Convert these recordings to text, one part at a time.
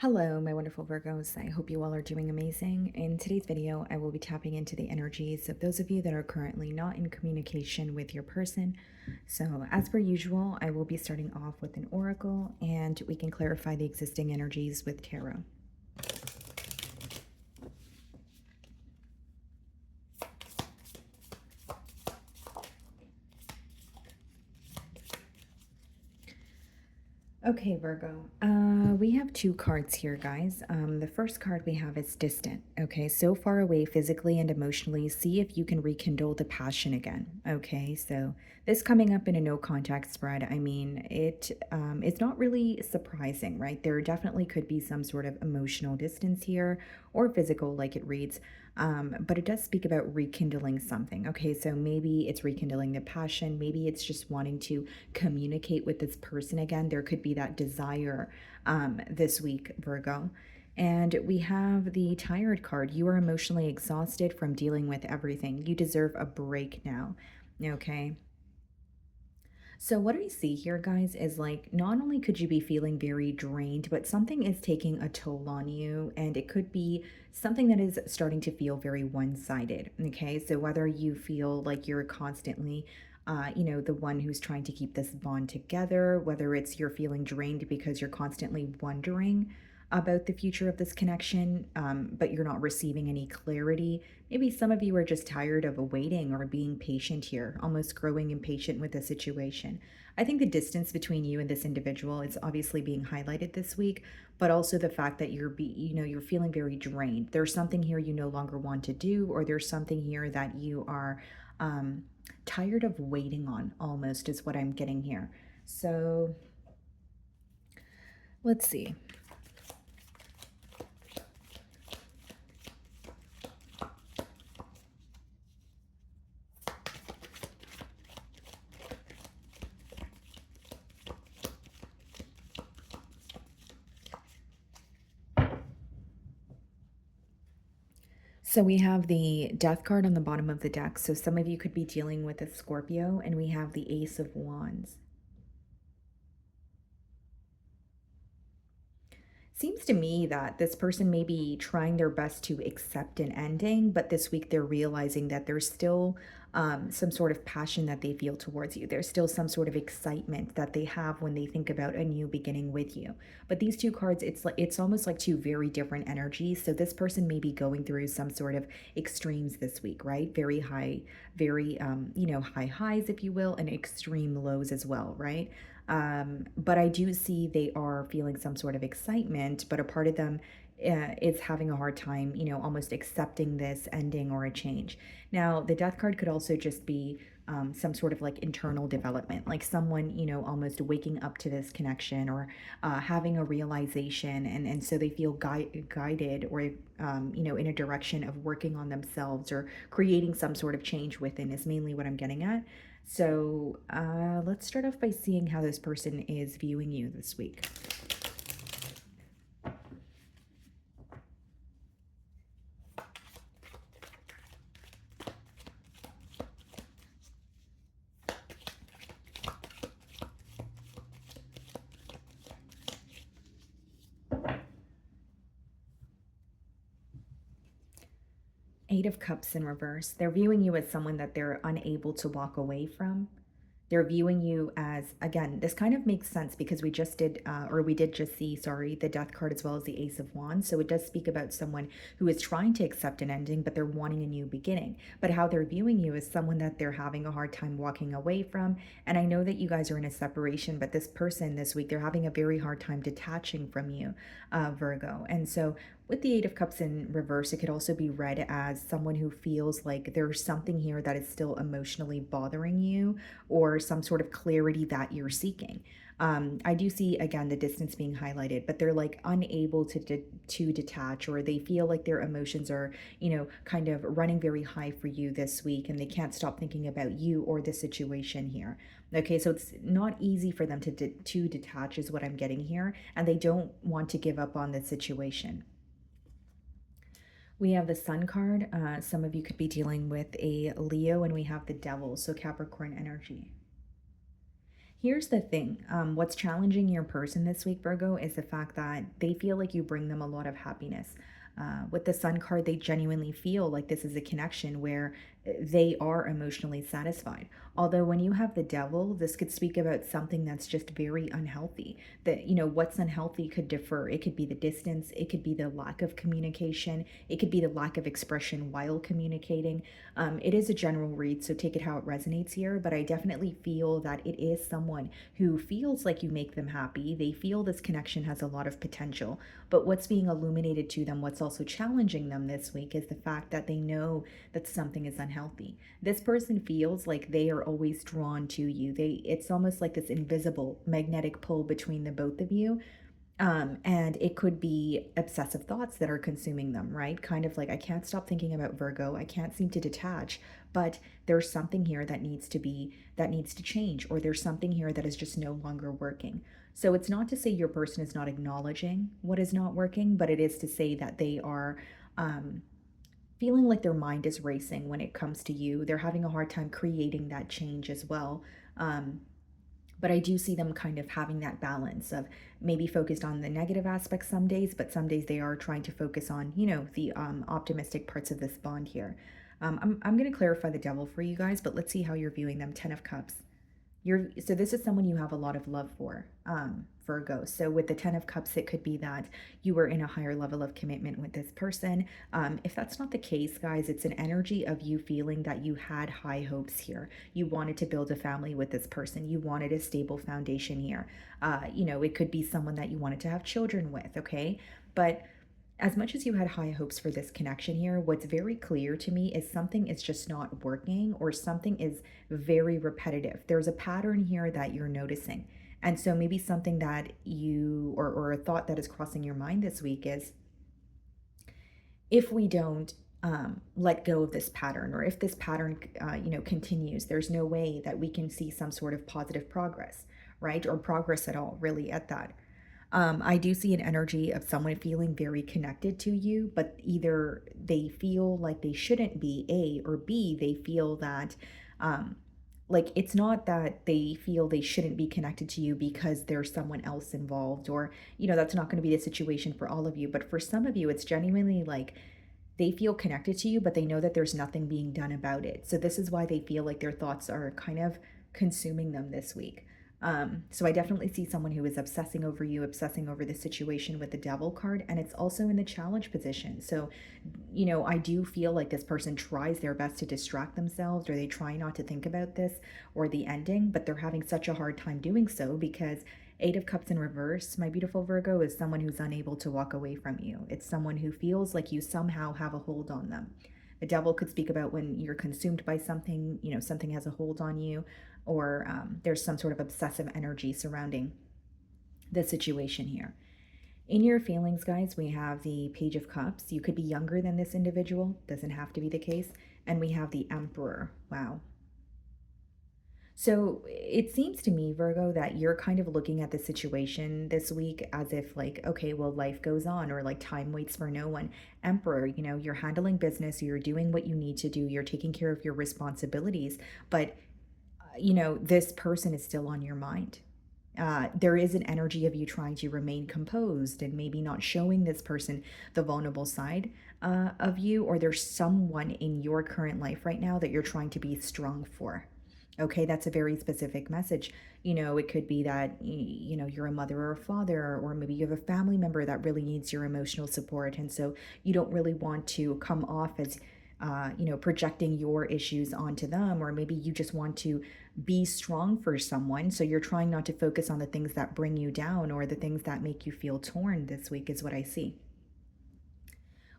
Hello, my wonderful Virgos. I hope you all are doing amazing. In today's video, I will be tapping into the energies of those of you that are currently not in communication with your person. So, as per usual, I will be starting off with an oracle and we can clarify the existing energies with tarot. Okay, Virgo. We have two cards here, guys. The first card we have is distant. Okay, so far away physically and emotionally. See if you can rekindle the passion again. Okay, so this coming up in a no contact spread. I mean, it's not really surprising, right? There definitely could be some sort of emotional distance here or physical, like it reads. But it does speak about rekindling something. Okay, so maybe it's rekindling the passion. Maybe it's just wanting to communicate with this person again. There could be that desire this week, Virgo. And we have the tired card. You are emotionally exhausted from dealing with everything. You deserve a break now. Okay. So, what I see here, guys, is like not only could you be feeling very drained, but something is taking a toll on you, and it could be something that is starting to feel very one sided. Okay. So, whether you feel like you're constantly the one who's trying to keep this bond together, whether it's you're feeling drained because you're constantly wondering about the future of this connection, but you're not receiving any clarity. Maybe some of you are just tired of waiting or being patient here, almost growing impatient with the situation. I think the distance between you and this individual is obviously being highlighted this week, but also the fact that you're feeling very drained. There's something here you no longer want to do, or there's something here that you are um, tired of waiting on, almost is what I'm getting here. So let's see. So we have the death card on the bottom of the deck. So some of you could be dealing with a Scorpio, and we have the Ace of Wands. Seems to me that this person may be trying their best to accept an ending, but this week they're realizing that there's still some sort of passion that they feel towards you. There's still some sort of excitement that they have when they think about a new beginning with you. But these two cards, it's almost like two very different energies. So this person may be going through some sort of extremes this week, right? Very high, very high highs, if you will, and extreme lows as well, right? But I do see they are feeling some sort of excitement, but a part of them is having a hard time, almost accepting this ending or a change. Now, the death card could also just be some sort of like internal development, like someone, almost waking up to this connection or having a realization. And so they feel guided or, in a direction of working on themselves or creating some sort of change within, is mainly what I'm getting at. So let's start off by seeing how this person is viewing you this week. 8 of Cups in reverse. They're viewing you as someone that they're unable to walk away from. They're viewing you as, again, this kind of makes sense because we did just see, sorry, the death card as well as the Ace of Wands. So it does speak about someone who is trying to accept an ending, but they're wanting a new beginning. But how they're viewing you is someone that they're having a hard time walking away from. And I know that you guys are in a separation, but this person this week, they're having a very hard time detaching from you, Virgo. And so with the 8 of Cups in reverse, it could also be read as someone who feels like there's something here that is still emotionally bothering you or some sort of clarity that you're seeking. I do see again the distance being highlighted, but they're like unable to detach, or they feel like their emotions are, kind of running very high for you this week, and they can't stop thinking about you or the situation here. Okay, so it's not easy for them to detach, is what I'm getting here, and they don't want to give up on the situation. We have the Sun card. Some of you could be dealing with a Leo, and we have the Devil, so Capricorn energy. Here's the thing. What's challenging your person this week, Virgo, is the fact that they feel like you bring them a lot of happiness. With the Sun card, they genuinely feel like this is a connection where they are emotionally satisfied. Although when you have the Devil, this could speak about something that's just very unhealthy. That, what's unhealthy could differ. It could be the distance, it could be the lack of communication, it could be the lack of expression while communicating. It is a general read, so take it how it resonates here, but I definitely feel that it is someone who feels like you make them happy. They feel this connection has a lot of potential, but what's being illuminated to them, what's also challenging them this week, is the fact that they know that something is unhealthy. This person feels like they are always drawn to you. It's almost like this invisible magnetic pull between the both of you, and it could be obsessive thoughts that are consuming them, right? Kind of like, I can't stop thinking about Virgo. I can't seem to detach, but there's something here that needs to change, or there's something here that is just no longer working. So it's not to say your person is not acknowledging what is not working, but it is to say that they are um, feeling like their mind is racing when it comes to you. They're having a hard time creating that change as well. Um, but I do see them kind of having that balance of maybe focused on the negative aspects some days, but some days they are trying to focus on, the optimistic parts of this bond here. I'm going to clarify the Devil for you guys, but let's see how you're viewing them. 10 of Cups. So this is someone you have a lot of love for, Virgo. So with the 10 of Cups, it could be that you were in a higher level of commitment with this person. If that's not the case, guys, it's an energy of you feeling that you had high hopes here. You wanted to build a family with this person. You wanted a stable foundation here. It could be someone that you wanted to have children with, okay? But as much as you had high hopes for this connection here, what's very clear to me is something is just not working, or something is very repetitive. There's a pattern here that you're noticing. And so maybe something that or a thought that is crossing your mind this week is, if we don't let go of this pattern, or if this pattern continues, there's no way that we can see some sort of positive progress, right? Or progress at all, really, at that. I do see an energy of someone feeling very connected to you, but either they feel like they shouldn't be, A, or B, they feel that, like, it's not that they feel they shouldn't be connected to you because there's someone else involved, or, that's not going to be the situation for all of you. But for some of you, it's genuinely like they feel connected to you, but they know that there's nothing being done about it. So this is why they feel like their thoughts are kind of consuming them this week. So I definitely see someone who is obsessing over you, obsessing over the situation with the Devil card, and it's also in the challenge position. So, I do feel like this person tries their best to distract themselves, or they try not to think about this or the ending, but they're having such a hard time doing so because 8 of Cups in reverse, my beautiful Virgo, is someone who's unable to walk away from you. It's someone who feels like you somehow have a hold on them. The Devil could speak about when you're consumed by something, something has a hold on you, or there's some sort of obsessive energy surrounding the situation here. In your feelings, guys, we have the Page of Cups. You could be younger than this individual, doesn't have to be the case. And we have the Emperor. Wow. So it seems to me, Virgo, that you're kind of looking at the situation this week as if, like, okay, well, life goes on, or like time waits for no one. Emperor, you're handling business, you're doing what you need to do, you're taking care of your responsibilities, but, this person is still on your mind. There is an energy of you trying to remain composed and maybe not showing this person the vulnerable side of you, or there's someone in your current life right now that you're trying to be strong for. Okay, that's a very specific message. It could be that, you're a mother or a father, or maybe you have a family member that really needs your emotional support. And so you don't really want to come off as, projecting your issues onto them, or maybe you just want to be strong for someone. So you're trying not to focus on the things that bring you down, or the things that make you feel torn this week, is what I see.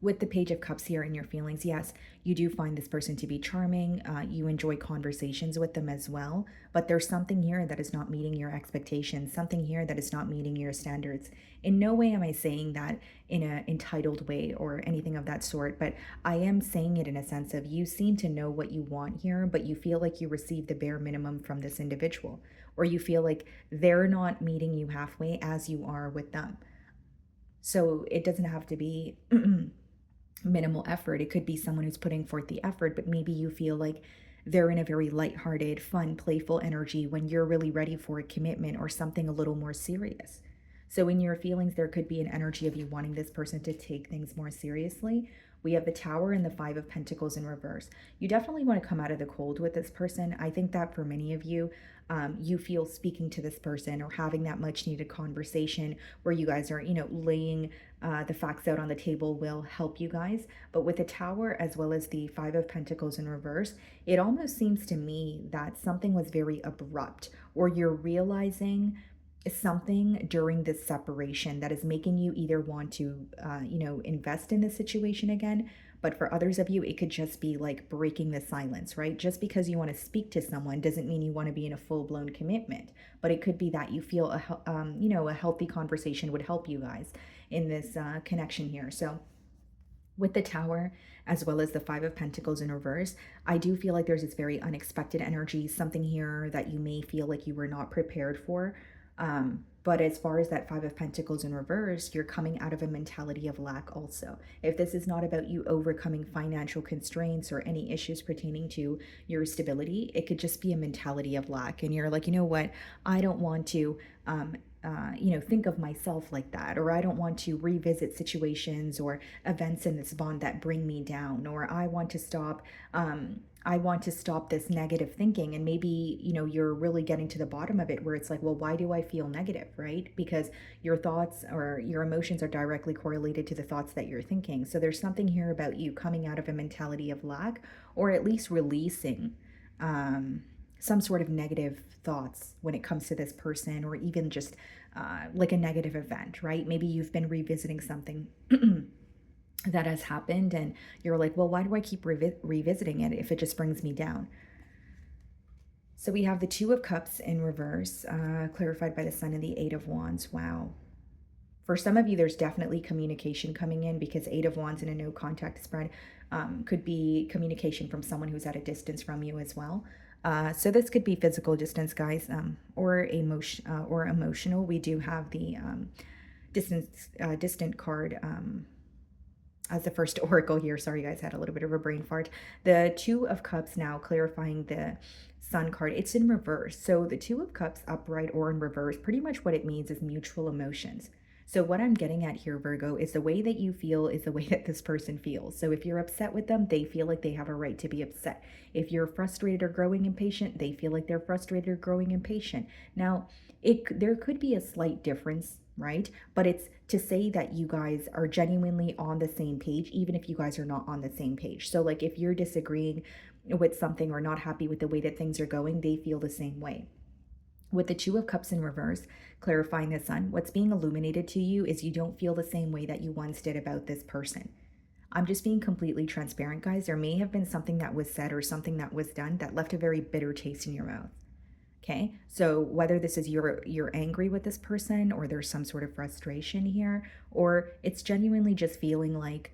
With the Page of Cups here in your feelings, yes, you do find this person to be charming. You enjoy conversations with them as well, but there's something here that is not meeting your expectations, something here that is not meeting your standards. In no way am I saying that in an entitled way or anything of that sort, but I am saying it in a sense of, you seem to know what you want here, but you feel like you receive the bare minimum from this individual, or you feel like they're not meeting you halfway as you are with them. So it doesn't have to be minimal effort. It could be someone who's putting forth the effort, but maybe you feel like they're in a very lighthearted, fun, playful energy when you're really ready for a commitment or something a little more serious. So, in your feelings, there could be an energy of you wanting this person to take things more seriously. We have the Tower and the Five of Pentacles in reverse. You definitely want to come out of the cold with this person. I think that for many of you, you feel speaking to this person or having that much needed conversation where you guys are, laying the facts out on the table will help you guys. But with the Tower as well as the Five of Pentacles in reverse, it almost seems to me that something was very abrupt, or you're realizing something during this separation that is making you either want to invest in this situation again. But for others of you, it could just be like breaking the silence, right? Just because you want to speak to someone doesn't mean you want to be in a full-blown commitment, but it could be that you feel a healthy conversation would help you guys in this connection here. So with the Tower as well as the Five of Pentacles in reverse, I do feel like there's this very unexpected energy, something here that you may feel like you were not prepared for. But as far as that Five of Pentacles in reverse, you're coming out of a mentality of lack also. If this is not about you overcoming financial constraints or any issues pertaining to your stability, it could just be a mentality of lack. And you're like, you know what? I don't want to think of myself like that, or I don't want to revisit situations or events in this bond that bring me down, or I want to stop this negative thinking. And maybe, you're really getting to the bottom of it where it's like, well, why do I feel negative, right? Because your thoughts or your emotions are directly correlated to the thoughts that you're thinking. So there's something here about you coming out of a mentality of lack, or at least releasing some sort of negative thoughts when it comes to this person, or even just like a negative event, right? Maybe you've been revisiting something that has happened and you're like, well, why do I keep revisiting it if it just brings me down? So we have the Two of Cups in reverse, clarified by the Sun and the Eight of Wands. Wow. For some of you, there's definitely communication coming in, because Eight of Wands in a no contact spread could be communication from someone who's at a distance from you as well. So this could be physical distance, guys, or emotional. We do have the distant card as the first oracle here. Sorry, guys, had a little bit of a brain fart. The Two of Cups now clarifying the Sun card. It's in reverse. So the Two of Cups upright or in reverse, pretty much what it means is mutual emotions. So what I'm getting at here, Virgo, is the way that you feel is the way that this person feels. So if you're upset with them, they feel like they have a right to be upset. If you're frustrated or growing impatient, they feel like they're frustrated or growing impatient. Now, there could be a slight difference, right? But it's to say that you guys are genuinely on the same page, even if you guys are not on the same page. So like if you're disagreeing with something or not happy with the way that things are going, they feel the same way. With the Two of Cups in reverse, clarifying the Sun, what's being illuminated to you is you don't feel the same way that you once did about this person. I'm just being completely transparent, guys. There may have been something that was said or something that was done that left a very bitter taste in your mouth. Okay, so whether this is you're angry with this person, or there's some sort of frustration here, or it's genuinely just feeling like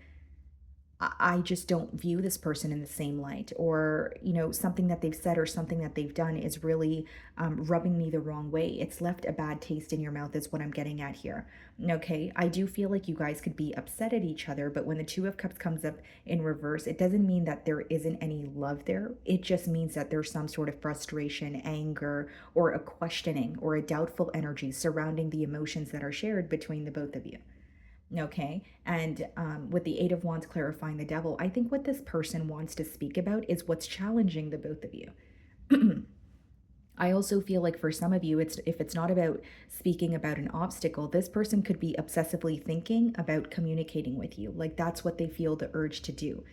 I just don't view this person in the same light, or something that they've said or something that they've done is really rubbing me the wrong way. It's left a bad taste in your mouth is what I'm getting at here. Okay, I do feel like you guys could be upset at each other, but when the Two of Cups comes up in reverse, it doesn't mean that there isn't any love there. It just means that there's some sort of frustration, anger, or a questioning or a doubtful energy surrounding the emotions that are shared between the both of you. Okay, and with the Eight of Wands clarifying the Devil, I think what this person wants to speak about is what's challenging the both of you. I also feel like for some of you, if it's not about speaking about an obstacle, this person could be obsessively thinking about communicating with you. Like that's what they feel the urge to do.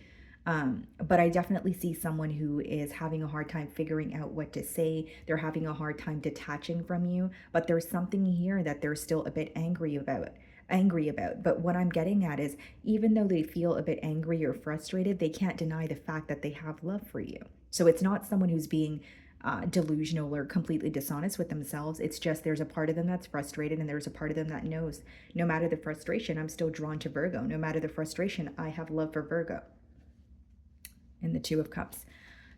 But I definitely see someone who is having a hard time figuring out what to say. They're having a hard time detaching from you, but there's something here that they're still a bit angry about. But what I'm getting at is, even though they feel a bit angry or frustrated, they can't deny the fact that they have love for you. So it's not someone who's being delusional or completely dishonest with themselves. It's just there's a part of them that's frustrated, and there's a part of them that knows no matter the frustration, I'm still drawn to Virgo. No matter the frustration, I have love for Virgo. In the Two of Cups.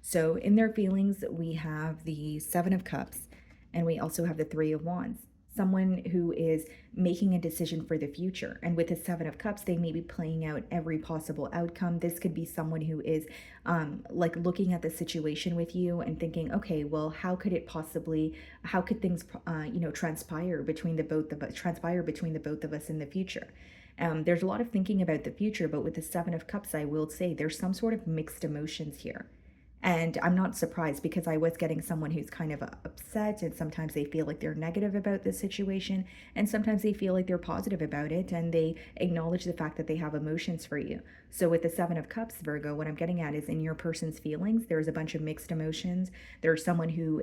So in their feelings, we have the Seven of Cups, and we also have the Three of Wands. someone who is making a decision for the future. And with the Seven of Cups, they may be playing out every possible outcome. This could be someone who is like looking at the situation with you and thinking, okay, well, how could it possibly, how could things, transpire between the both of us, in the future? There's a lot of thinking about the future, but with the Seven of Cups, I will say there's some sort of mixed emotions here. And I'm not surprised, because I was getting someone who's kind of upset, and sometimes they feel like they're negative about this situation, and sometimes they feel like they're positive about it, and they acknowledge the fact that they have emotions for you. So with the Seven of Cups, Virgo, what I'm getting at is in your person's feelings, there's a bunch of mixed emotions. There's someone who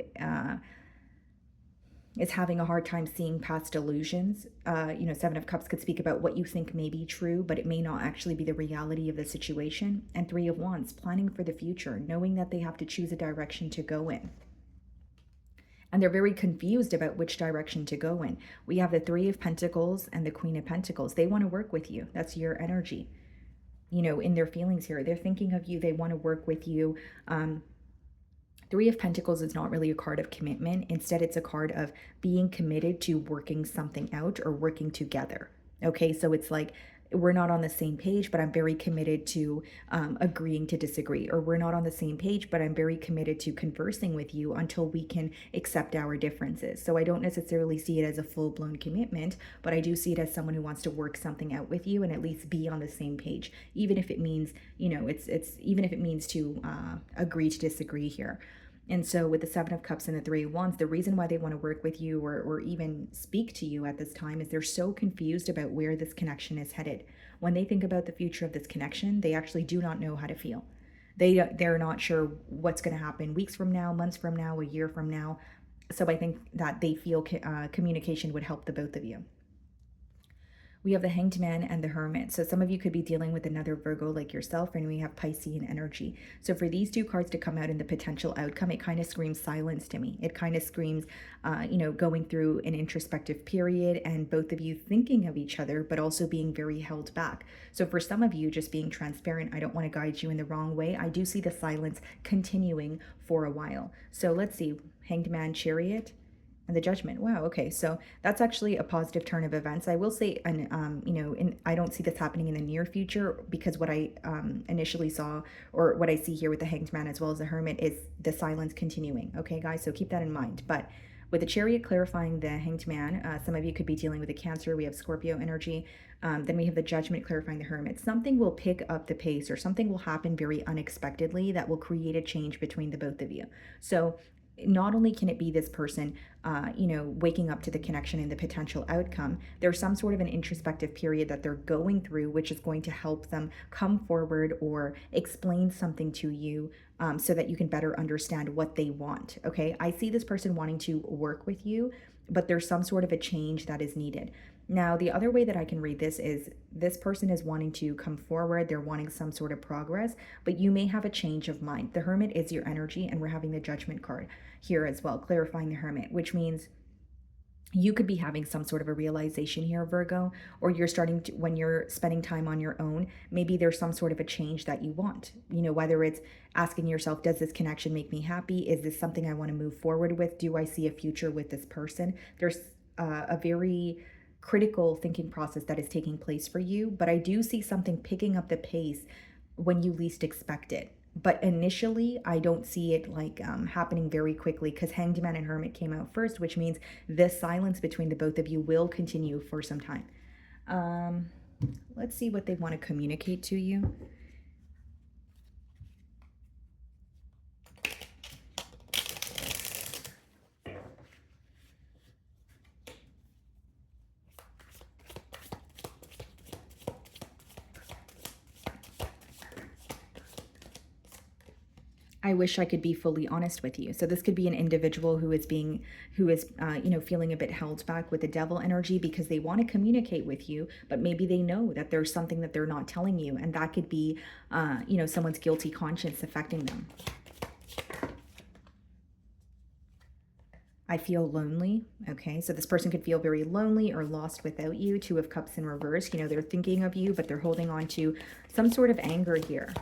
is having a hard time seeing past illusions. Seven of Cups could speak about what you think may be true, but it may not actually be the reality of the situation. And Three of Wands, planning for the future, knowing that they have to choose a direction to go in. And they're very confused about which direction to go in. We have the Three of Pentacles and the Queen of Pentacles. They want to work with you. That's your energy. In their feelings here, they're thinking of you. They want to work with you. Three of Pentacles is not really a card of commitment. Instead, it's a card of being committed to working something out or working together. Okay, so it's like, we're not on the same page, but I'm very committed to agreeing to disagree. Or we're not on the same page, but I'm very committed to conversing with you until we can accept our differences. So I don't necessarily see it as a full-blown commitment, but I do see it as someone who wants to work something out with you and at least be on the same page, even if it means, even if it means to agree to disagree here. And so with the Seven of Cups and the Three of Wands, the reason why they want to work with you or even speak to you at this time is they're so confused about where this connection is headed. When they think about the future of this connection, they actually do not know how to feel. They're not sure what's going to happen weeks from now, months from now, a year from now. So I think that they feel communication would help the both of you. We have the Hanged Man and the Hermit. So some of you could be dealing with another Virgo like yourself, and we have Piscean energy. So for these two cards to come out in the potential outcome, it kind of screams silence to me. It kind of screams, going through an introspective period and both of you thinking of each other, but also being very held back. So for some of you, just being transparent, I don't want to guide you in the wrong way. I do see the silence continuing for a while. So let's see, Hanged Man, Chariot, and the Judgment. Wow. Okay. So that's actually a positive turn of events. I will say, and I don't see this happening in the near future, because what I initially saw, or what I see here with the Hanged Man as well as the Hermit, is the silence continuing. Okay, guys. So keep that in mind. But with the Chariot clarifying the Hanged Man, some of you could be dealing with a Cancer. We have Scorpio energy. Then we have the Judgment clarifying the Hermit. Something will pick up the pace, or something will happen very unexpectedly that will create a change between the both of you. So not only can it be this person, waking up to the connection and the potential outcome, there's some sort of an introspective period that they're going through, which is going to help them come forward or explain something to you, so that you can better understand what they want. Okay, I see this person wanting to work with you, but there's some sort of a change that is needed. Now, the other way that I can read this is this person is wanting to come forward. They're wanting some sort of progress, but you may have a change of mind. The Hermit is your energy, and we're having the Judgment card here as well, clarifying the Hermit, which means you could be having some sort of a realization here, Virgo, or you're starting to, when you're spending time on your own, maybe there's some sort of a change that you want, whether it's asking yourself, does this connection make me happy? Is this something I want to move forward with? Do I see a future with this person? There's a very critical thinking process that is taking place for you, but I do see something picking up the pace when you least expect it. But initially, I don't see it like happening very quickly, because Hanged Man and Hermit came out first, which means this silence between the both of you will continue for some time. Let's see what they want to communicate to you. I wish I could be fully honest with you. So this could be an individual who is feeling a bit held back with the Devil energy, because they want to communicate with you, but maybe they know that there's something that they're not telling you, and that could be, someone's guilty conscience affecting them. I feel lonely. Okay, so this person could feel very lonely or lost without you. Two of Cups in reverse. They're thinking of you, but they're holding on to some sort of anger here.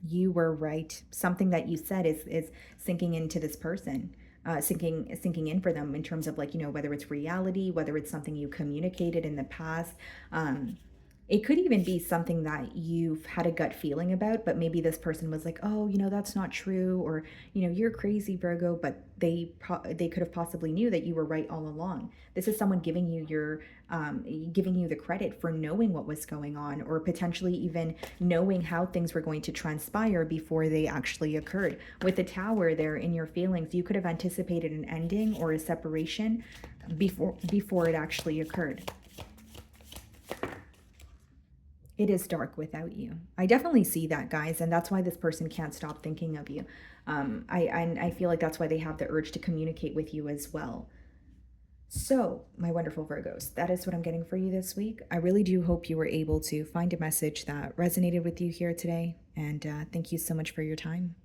You were right. Something that you said is sinking into this person. sinking in for them in terms of, like, whether it's reality, whether it's something you communicated in the past. Um, it could even be something that you've had a gut feeling about, but maybe this person was like, "Oh, that's not true," or, "You're crazy, Virgo," but they could have possibly knew that you were right all along. This is someone giving you the credit for knowing what was going on, or potentially even knowing how things were going to transpire before they actually occurred. With the Tower there in your feelings, you could have anticipated an ending or a separation before it actually occurred. It is dark without you. I definitely see that, guys, and that's why this person can't stop thinking of you. I feel like that's why they have the urge to communicate with you as well. So, my wonderful Virgos, that is what I'm getting for you this week. I really do hope you were able to find a message that resonated with you here today, and thank you so much for your time.